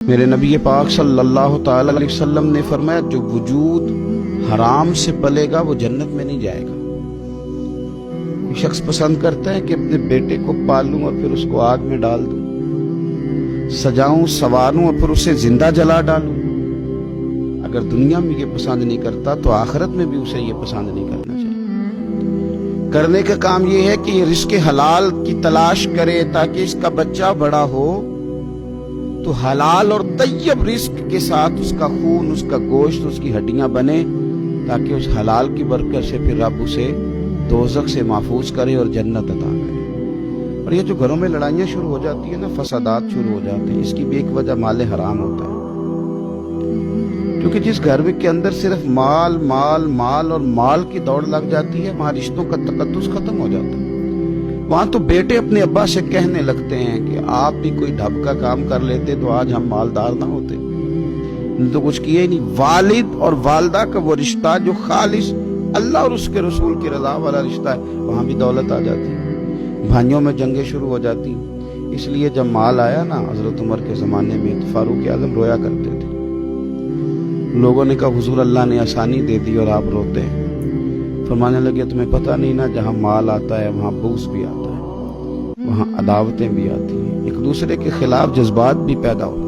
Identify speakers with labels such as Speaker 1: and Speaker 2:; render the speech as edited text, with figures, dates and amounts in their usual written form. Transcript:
Speaker 1: میرے نبی پاک صلی اللہ تعالی علیہ وسلم نے فرمایا جو وجود حرام سے پلے گا وہ جنت میں نہیں جائے گا۔ یہ شخص پسند کرتا ہے کہ اپنے بیٹے کو پالوں اور پھر اس کو آگ میں ڈال دوں، سجاؤں سنواروں اور پھر اسے زندہ جلا ڈالوں۔ اگر دنیا میں یہ پسند نہیں کرتا تو آخرت میں بھی اسے یہ پسند نہیں کرنا چاہیے۔ کرنے کا کام یہ ہے کہ یہ رزق حلال کی تلاش کرے تاکہ اس کا بچہ بڑا ہو تو حلال اور طیب رزق کے ساتھ اس کا خون، اس کا گوشت، اس کی ہڈیاں بنے، تاکہ اس حلال کی برکت سے پھر رب اسے دوزخ سے محفوظ کرے اور جنت عطا کرے۔ اور یہ جو گھروں میں لڑائیاں شروع ہو جاتی ہیں نا، فسادات شروع ہو جاتے ہیں، اس کی بھی ایک وجہ مال حرام ہوتا ہے۔ کیونکہ جس گھر میں کے اندر صرف مال مال مال اور مال کی دوڑ لگ جاتی ہے، وہاں رشتوں کا تقدس ختم ہو جاتا ہے۔ وہاں تو بیٹے اپنے ابا سے کہنے لگتے ہیں کہ آپ بھی کوئی ڈھب کا کام کر لیتے تو آج ہم مالدار نہ ہوتے، تو کچھ کیا ہی نہیں۔ والد اور والدہ کا وہ رشتہ جو خالص اللہ اور اس کے رسول کی رضا والا رشتہ ہے، وہاں بھی دولت آ جاتی ہے، بھائیوں میں جنگیں شروع ہو جاتی ہیں۔ اس لیے جب مال آیا نا حضرت عمر کے زمانے میں تو فاروق اعظم رویا کرتے تھے۔ لوگوں نے کہا حضور اللہ نے آسانی دے دی اور آپ روتے ہیں۔ فرمانے لگے تمہیں پتہ نہیں نا، جہاں مال آتا ہے وہاں بغض بھی آتا ہے، وہاں عداوتیں بھی آتی ہیں، ایک دوسرے کے خلاف جذبات بھی پیدا ہوتے ہیں۔